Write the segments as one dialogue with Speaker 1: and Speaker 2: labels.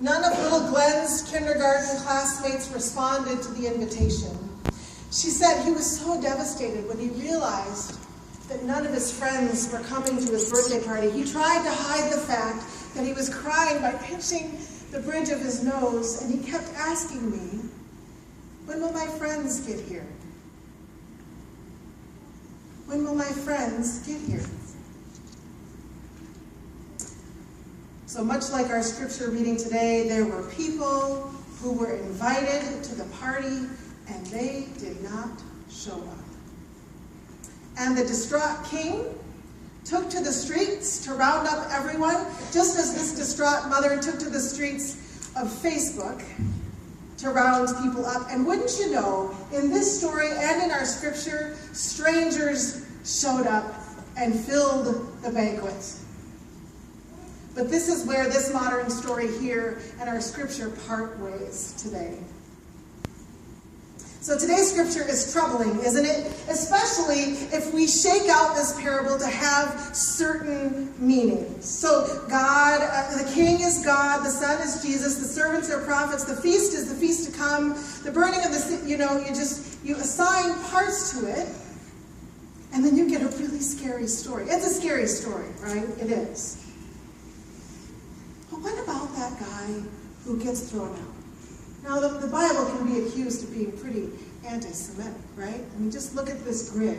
Speaker 1: None of little Glenn's kindergarten classmates responded to the invitation. She said he was so devastated when he realized that none of his friends were coming to his birthday party. He tried to hide the fact that he was crying by pinching the bridge of his nose, and he kept asking me, "When will my friends get here? When will my friends get here?" So much like our scripture reading today, there were people who were invited to the party and they did not show up. And the distraught king took to the streets to round up everyone, just as this distraught mother took to the streets of Facebook to round people up. And wouldn't you know, in this story and in our scripture, strangers showed up and filled the banquet. But this is where this modern story here and our scripture part ways today. So today's scripture is troubling, isn't it? Especially if we shake out this parable to have certain meanings. So God, the king is God, the son is Jesus, the servants are prophets, the feast is the feast to come, the burning of the, you assign parts to it, and then you get a really scary story. It's a scary story, right? It is. But what about that guy who gets thrown out? Now, the Bible can be accused of being pretty anti-Semitic, right? I mean, just look at this grid.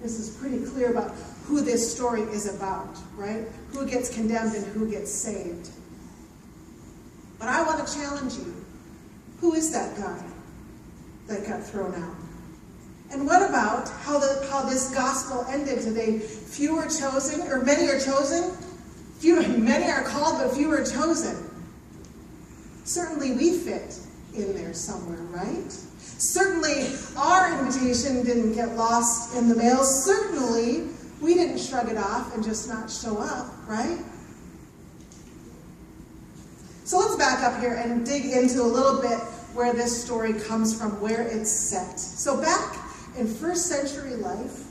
Speaker 1: This is pretty clear about who this story is about, right? Who gets condemned and who gets saved. But I want to challenge you. Who is that guy that got thrown out? And what about how this gospel ended today? Few are chosen, or many are chosen. Many are called, but few are chosen. Certainly we fit in there somewhere, right? Certainly our invitation didn't get lost in the mail. Certainly we didn't shrug it off and just not show up, right? So let's back up here and dig into a little bit where this story comes from, where it's set. So back in first century life,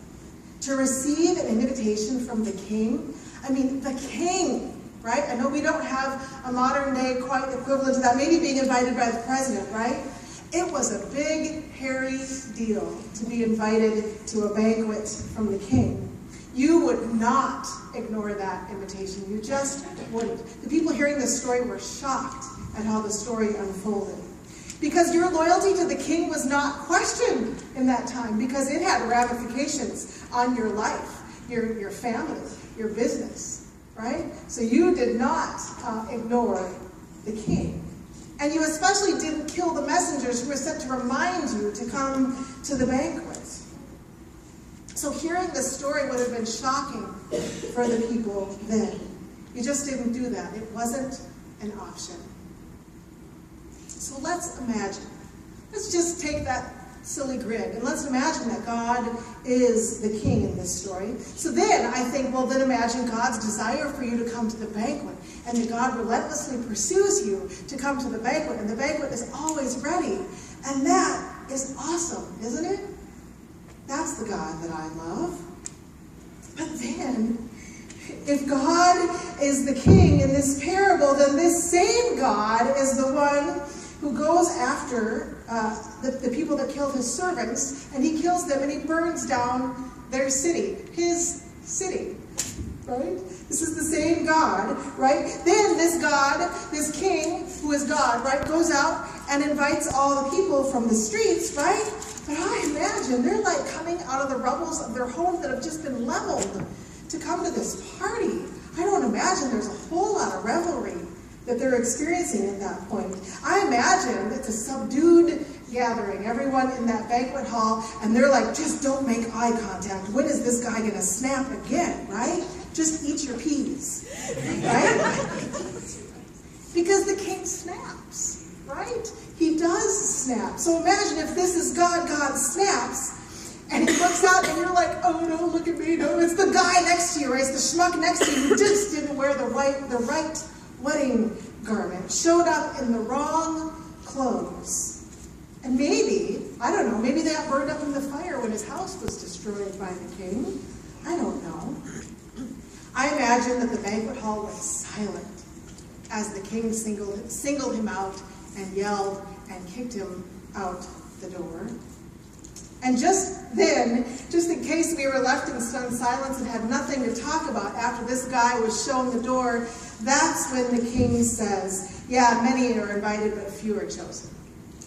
Speaker 1: to receive an invitation from the king, the king, right? I know we don't have a modern day quite equivalent to that, maybe being invited by the president, right? It was a big, hairy deal to be invited to a banquet from the king. You would not ignore that invitation. You just wouldn't. The people hearing this story were shocked at how the story unfolded. Because your loyalty to the king was not questioned in that time, because it had ramifications on your life, your family, your business, right? So you did not ignore the king. And you especially didn't kill the messengers who were sent to remind you to come to the banquet. So hearing this story would have been shocking for the people then. You just didn't do that. It wasn't an option. So let's imagine. Let's just take that silly grid, and let's imagine that God is the king in this story. So then I think, well, then imagine God's desire for you to come to the banquet, and that God relentlessly pursues you to come to the banquet, and the banquet is always ready. And that is awesome, isn't it? That's the God that I love. But then, if God is the king in this parable, then this same God is the one who goes after the people that killed his servants, and he kills them and he burns down their city, his city, right? This is the same God, right? Then this God, this king who is God, right, goes out and invites all the people from the streets, right? But I imagine they're like coming out of the rubbles of their homes that have just been leveled to come to this party. I don't imagine there's a whole lot of revelry that they're experiencing at that point. I imagine it's a subdued gathering, everyone in that banquet hall, and they're like, just don't make eye contact. When is this guy gonna snap again, right? Just eat your peas, right? Because the king snaps, right? He does snap. So imagine if this is God, God snaps, and he looks out and you're like, oh no, look at me, no, it's the guy next to you, right? It's the schmuck next to you who just didn't wear the right wedding garment, showed up in the wrong clothes. And maybe, I don't know, maybe they got burned up in the fire when his house was destroyed by the king. I don't know. I imagine that the banquet hall was silent. as the king singled him out and yelled and kicked him out the door. And just then, just in case we were left in stunned silence and had nothing to talk about after this guy was shown the door, that's when the king says, yeah, many are invited, but few are chosen.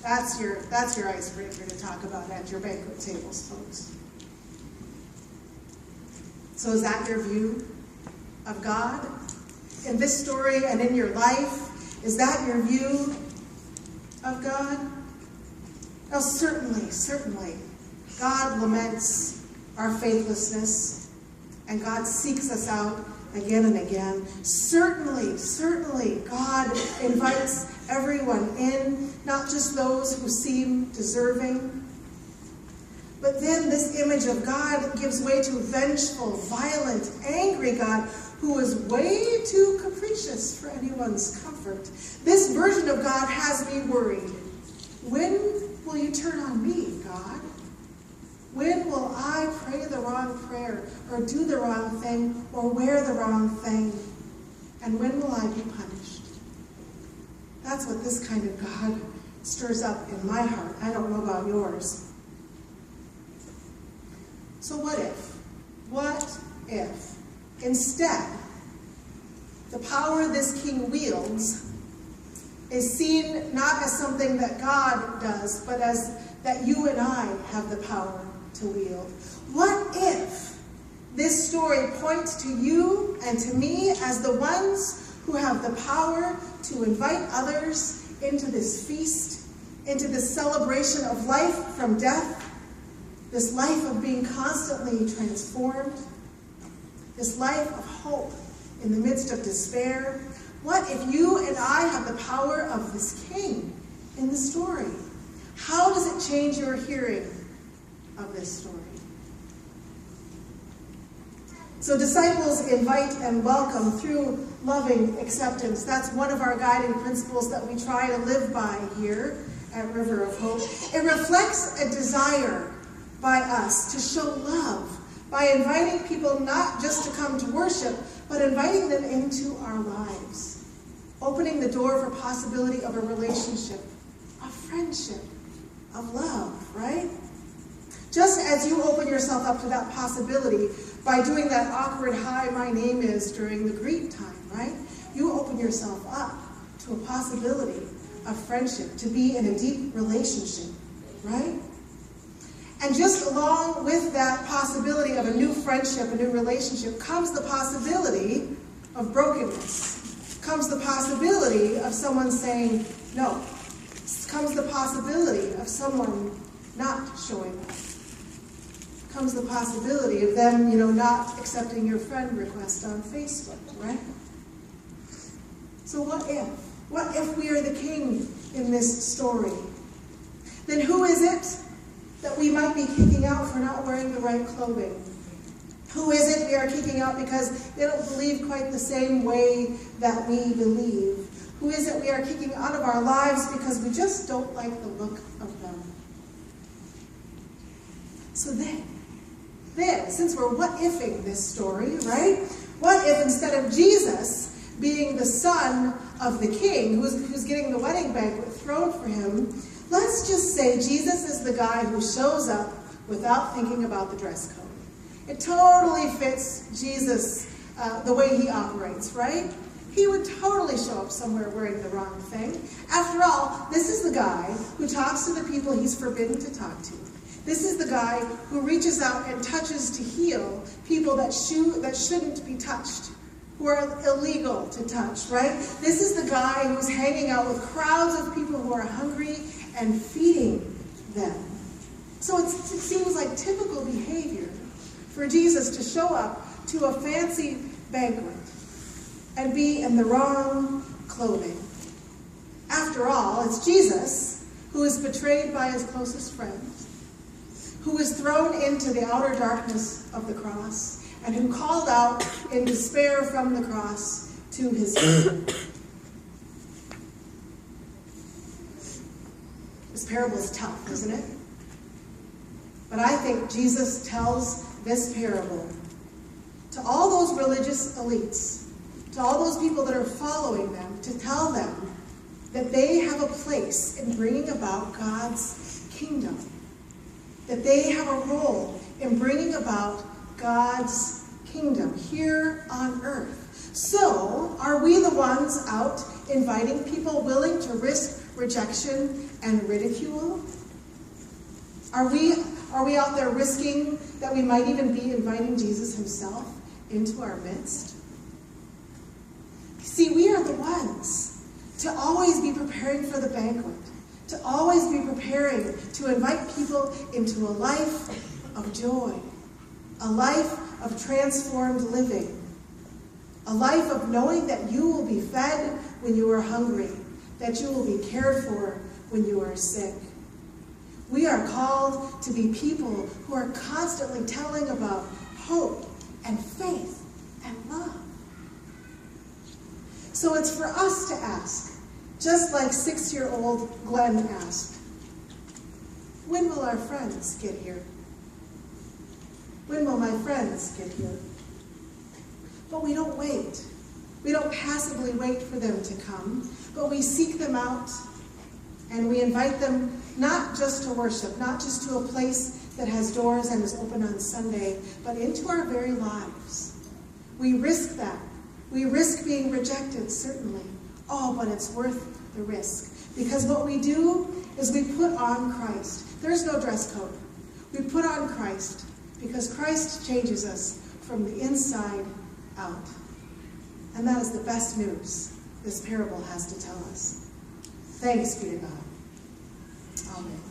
Speaker 1: That's your icebreaker to talk about at your banquet tables, folks. So is that your view of God? In this story and in your life, is that your view of God? Oh, certainly, God laments our faithlessness, and God seeks us out again and again. Certainly, God invites everyone in, not just those who seem deserving. But then this image of God gives way to a vengeful, violent, angry God who is way too capricious for anyone's comfort. This version of God has me worried. When will you turn on me, God? When will I pray the wrong prayer, or do the wrong thing, or wear the wrong thing? And when will I be punished? That's what this kind of God stirs up in my heart. I don't know about yours. So what if, instead, the power this king wields is seen not as something that God does, but as that you and I have the power to wield? What if this story points to you and to me as the ones who have the power to invite others into this feast, into this celebration of life from death, this life of being constantly transformed, this life of hope in the midst of despair? What if you and I have the power of this king in the story? How does it change your hearing of this story? So disciples invite and welcome through loving acceptance. That's one of our guiding principles that we try to live by here at River of Hope. It reflects a desire by us to show love by inviting people not just to come to worship, but inviting them into our lives, opening the door for possibility of a relationship, of friendship, of love, right? Just as you open yourself up to that possibility by doing that awkward "hi, my name is" during the greet time, right? You open yourself up to a possibility of friendship, to be in a deep relationship, right? And just along with that possibility of a new friendship, a new relationship, comes the possibility of brokenness, comes the possibility of someone saying no, comes the possibility of someone not showing up, comes the possibility of them, not accepting your friend request on Facebook, right? So what if? What if we are the king in this story? Then who is it that we might be kicking out for not wearing the right clothing? Who is it we are kicking out because they don't believe quite the same way that we believe? Who is it we are kicking out of our lives because we just don't like the look of them? So then, since we're what-ifing this story, right? What if instead of Jesus being the son of the king who's getting the wedding banquet thrown for him, let's just say Jesus is the guy who shows up without thinking about the dress code. It totally fits Jesus, the way he operates, right? He would totally show up somewhere wearing the wrong thing. After all, this is the guy who talks to the people he's forbidden to talk to. This is the guy who reaches out and touches to heal people that shouldn't be touched, who are illegal to touch, right? This is the guy who's hanging out with crowds of people who are hungry and feeding them. So it seems like typical behavior for Jesus to show up to a fancy banquet and be in the wrong clothing. After all, it's Jesus who is betrayed by his closest friends, who is thrown into the outer darkness of the cross, and who called out in despair from the cross to his Father. This parable is tough, isn't it? But I think Jesus tells this parable to all those religious elites, to all those people that are following them, life to tell them that they have a place in bringing about God's kingdom, that they have a role in bringing about God's kingdom here on earth. So, are we the ones out inviting people willing to risk rejection and ridicule? Are we out there risking that we might even be inviting Jesus himself into our midst? See, we are the ones to always be preparing for the banquet, to always be preparing to invite people into a life of joy, a life of transformed living, a life of knowing that you will be fed when you are hungry, that you will be cared for when you are sick. We are called to be people who are constantly telling about hope and faith and love. So it's for us to ask, just like 6-year-old Glenn asked, when will our friends get here? When will my friends get here? But we don't wait. We don't passively wait for them to come, but we seek them out and we invite them not just to worship, not just to a place that has doors and is open on Sunday, but into our very lives. We risk that. We risk being rejected, certainly. Oh, but it's worth the risk. Because what we do is we put on Christ. There's no dress code. We put on Christ because Christ changes us from the inside out. And that is the best news this parable has to tell us. Thanks be to God. Amen.